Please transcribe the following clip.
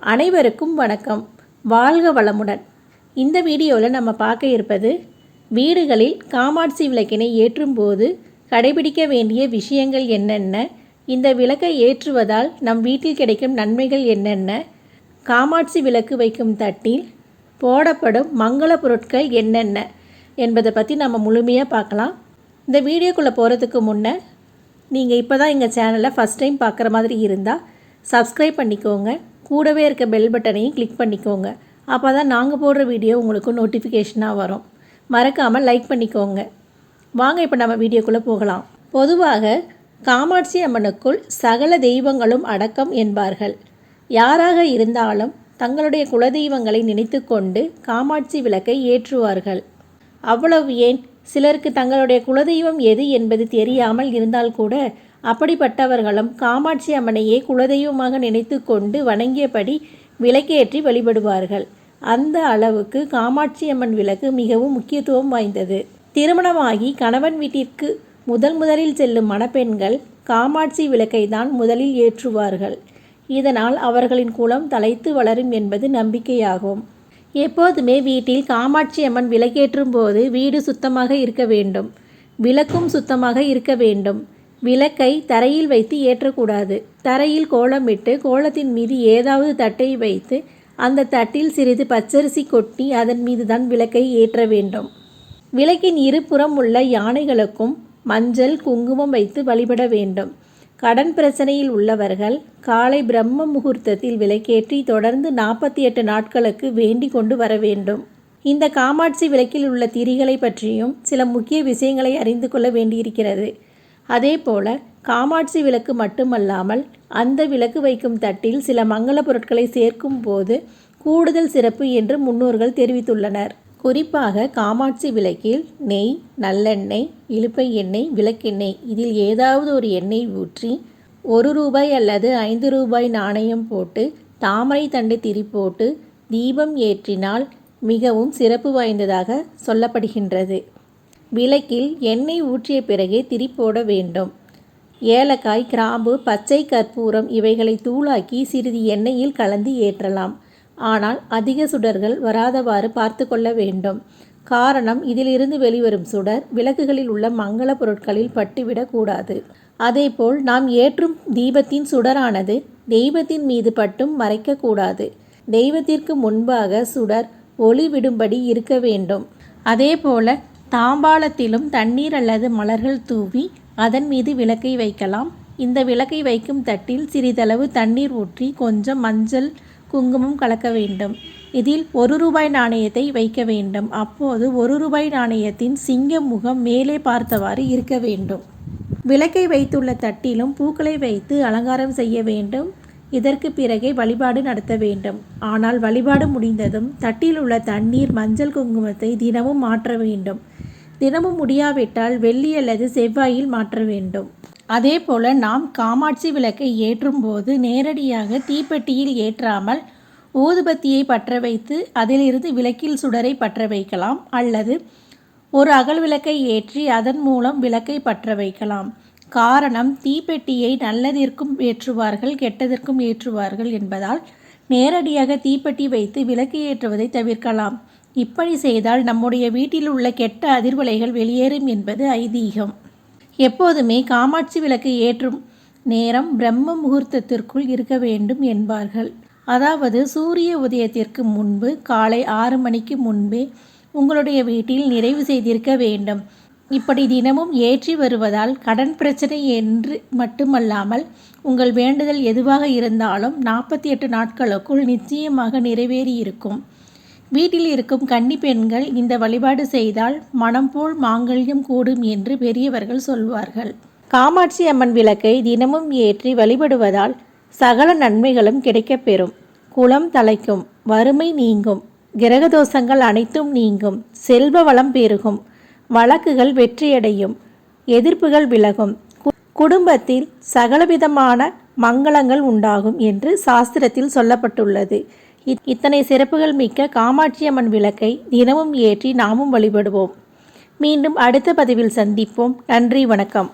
அனைவருக்கும் வணக்கம். வாழ்க வளமுடன். இந்த வீடியோவில் நம்ம பார்க்க இருப்பது வீடுகளில் காமாட்சி விளக்கினை ஏற்றும் போது கடைபிடிக்க வேண்டிய விஷயங்கள் என்னென்ன, இந்த விளக்கை ஏற்றுவதால் நம் வீட்டில் கிடைக்கும் நன்மைகள் என்னென்ன, காமாட்சி விளக்கு வைக்கும் தட்டில் போடப்படும் மங்கள பொருட்கள் என்னென்ன என்பதை பற்றி நம்ம முழுமையாக பார்க்கலாம். இந்த வீடியோக்குள்ளே போகிறதுக்கு முன்னே நீங்கள் இப்போ தான் எங்கள் சேனலை ஃபஸ்ட் டைம் பார்க்குற மாதிரி இருந்தால் சப்ஸ்கிரைப் பண்ணிக்கோங்க. கூடவே இருக்க பெல் பட்டனையும் கிளிக் பண்ணிக்கோங்க. அப்போ தான் நாங்கள் போடுற வீடியோ உங்களுக்கு நோட்டிஃபிகேஷனாக வரும். மறக்காமல் லைக் பண்ணிக்கோங்க. வாங்க இப்போ நம்ம வீடியோக்குள்ளே போகலாம். பொதுவாக காமாட்சி அம்மனுக்குள் சகல தெய்வங்களும் அடக்கம் என்பார்கள். யாராக இருந்தாலும் தங்களுடைய குலதெய்வங்களை நினைத்து கொண்டு காமாட்சி விளக்கை ஏற்றுவார்கள். அவ்வளவு ஏன், சிலருக்கு தங்களுடைய குலதெய்வம் எது என்பது தெரியாமல் இருந்தால் கூட அப்படிப்பட்டவர்களும் காமாட்சி அம்மனையே குலதெய்வமாக நினைத்து கொண்டு வணங்கியபடி விளக்கேற்றி வழிபடுவார்கள். அந்த அளவுக்கு காமாட்சி அம்மன் விளக்கு மிகவும் முக்கியத்துவம் வாய்ந்தது. திருமணமாகி கணவன் வீட்டிற்கு முதலில் செல்லும் மணப்பெண்கள் காமாட்சி விளக்கை தான் முதலில் ஏற்றுவார்கள். இதனால் அவர்களின் குலம் தலைத்து வளரும் என்பது நம்பிக்கையாகும். எப்போதுமே வீட்டில் காமாட்சி அம்மன் விளக்கேற்றும் போது வீடு சுத்தமாக இருக்க வேண்டும், விளக்கும் சுத்தமாக இருக்க வேண்டும். விளக்கை தரையில் வைத்து ஏற்றக்கூடாது. தரையில் கோலமிட்டு கோலத்தின் மீது ஏதாவது தட்டை வைத்து அந்த தட்டில் சிறிது பச்சரிசி கொட்டி அதன் மீது தான் விளக்கை ஏற்ற வேண்டும். விளக்கின் இருபுறம் உள்ள யானைகளுக்கும் மஞ்சள் குங்குமம் வைத்து வழிபட வேண்டும். கடன் பிரச்சனையில் உள்ளவர்கள் காலை பிரம்ம முகூர்த்தத்தில் விளக்கேற்றி தொடர்ந்து 48 நாட்களுக்கு வேண்டி கொண்டு வர வேண்டும். இந்த காமாட்சி விளக்கில் உள்ள திரிகளை பற்றியும் சில முக்கிய விஷயங்களை அறிந்து கொள்ள வேண்டியிருக்கிறது. அதே போல காமாட்சி விளக்கு மட்டுமல்லாமல் அந்த விளக்கு வைக்கும் தட்டில் சில மங்கள பொருட்களை சேர்க்கும் போது கூடுதல் சிறப்பு என்று முன்னோர்கள் தெரிவித்துள்ளனர். குறிப்பாக காமாட்சி விளக்கில் நெய், நல்லெண்ணெய், இலுப்பை எண்ணெய், விளக்கெண்ணெய் இதில் ஏதாவது ஒரு எண்ணெய் ஊற்றி ₹1 அல்லது ₹5 நாணயம் போட்டு தாமரை தண்டு திரி போட்டு தீபம் ஏற்றினால் மிகவும் சிறப்பு வாய்ந்ததாக சொல்லப்படுகின்றது. விளக்கில் எண்ணெய் ஊற்றிய பிறகே திரி போட வேண்டும். ஏலக்காய், கிராம்பு, பச்சை கற்பூரம் இவைகளை தூளாக்கி சிறிது எண்ணெயில் கலந்து ஏற்றலாம். ஆனால் அதிக சுடர்கள் வராதவாறு பார்த்து கொள்ள வேண்டும். காரணம், இதிலிருந்து வெளிவரும் சுடர் விளக்குகளில் உள்ள மங்கள பொருட்களில் பட்டுவிடக்கூடாது. அதேபோல் நாம் ஏற்றும் தீபத்தின் சுடரானது தெய்வத்தின் மீது பட்டும் மறைக்கக்கூடாது. தெய்வத்திற்கு முன்பாக சுடர் ஒளி விடும்படி இருக்க வேண்டும். அதேபோல தாம்பாளத்திலும் தண்ணீர் அல்லது மலர்கள் தூவி அதன் மீது விளக்கை வைக்கலாம். இந்த விளக்கை வைக்கும் தட்டில் சிறிதளவு தண்ணீர் ஊற்றி கொஞ்சம் மஞ்சள் குங்குமம் கலக்க வேண்டும். இதில் ₹1 நாணயத்தை வைக்க வேண்டும். அப்போது ₹1 நாணயத்தின் சிங்க முகம் மேலே பார்த்தவாறு இருக்க வேண்டும். விளக்கை வைத்துள்ள தட்டிலும் பூக்களை வைத்து அலங்காரம் செய்ய வேண்டும். இதற்கு பிறகே வழிபாடு நடத்த வேண்டும். ஆனால் வழிபாடு முடிந்ததும் தட்டில் உள்ள தண்ணீர், மஞ்சள் குங்குமத்தை தினமும் மாற்ற வேண்டும். தினமும் முடியாவிட்டால் வெள்ளி அல்லது செவ்வாயில் மாற்ற வேண்டும். அதே போல் நாம் காமாட்சி விளக்கை ஏற்றும் போது நேரடியாக தீப்பெட்டியில் ஏற்றாமல் ஊதுபத்தியை பற்ற வைத்து அதிலிருந்து விளக்கில் சுடரை பற்ற வைக்கலாம். அல்லது ஒரு அகல் விளக்கை ஏற்றி அதன் மூலம் விளக்கை பற்ற வைக்கலாம். காரணம், தீப்பெட்டியை நல்லதற்கும் ஏற்றுவார்கள், கெட்டதற்கும் ஏற்றுவார்கள் என்பதால் நேரடியாக தீப்பெட்டி வைத்து விளக்கு ஏற்றுவதை தவிர்க்கலாம். இப்படி செய்தால் நம்முடைய வீட்டில் உள்ள கெட்ட அதிர்வலைகள் வெளியேறும் என்பது ஐதீகம். எப்போதுமே காமாட்சி விளக்கு ஏற்றும் நேரம் பிரம்ம முகூர்த்தத்திற்குள் இருக்க வேண்டும் என்பார்கள். அதாவது சூரிய உதயத்திற்கு முன்பு காலை 6 மணிக்கு முன்பே உங்களுடைய வீட்டில் நிறைவு செய்திருக்க வேண்டும். இப்படி தினமும் ஏற்றி வருவதால் கடன் பிரச்சனை என்று மட்டுமல்லாமல் உங்கள் வேண்டுதல் எதுவாக இருந்தாலும் 48 நாட்களுக்குள் நிச்சயமாக நிறைவேறியிருக்கும். வீட்டில் இருக்கும் கன்னி பெண்கள் இந்த வழிபாடு செய்தால் மனம் போல் மாங்கல்யம் கூடும் என்று பெரியவர்கள் சொல்வார்கள். காமாட்சி அம்மன் விளக்கை தினமும் ஏற்றி வழிபடுவதால் சகல நன்மைகளும் கிடைக்கப்பெறும். குலம் தலைக்கும், வறுமை நீங்கும், கிரகதோஷங்கள் அனைத்தும் நீங்கும், செல்வ வளம் பெருகும், வழக்குகள் வெற்றியடையும், எதிர்ப்புகள் விலகும், குடும்பத்தில் சகலவிதமான மங்களங்கள் உண்டாகும் என்று சாஸ்திரத்தில் சொல்லப்பட்டுள்ளது. இத்தனை சிறப்புகள் மிக்க காமாட்சி அம்மன் விளக்கை தினமும் ஏற்றி நாமும் வழிபடுவோம். மீண்டும் அடுத்த பதிவில் சந்திப்போம். நன்றி, வணக்கம்.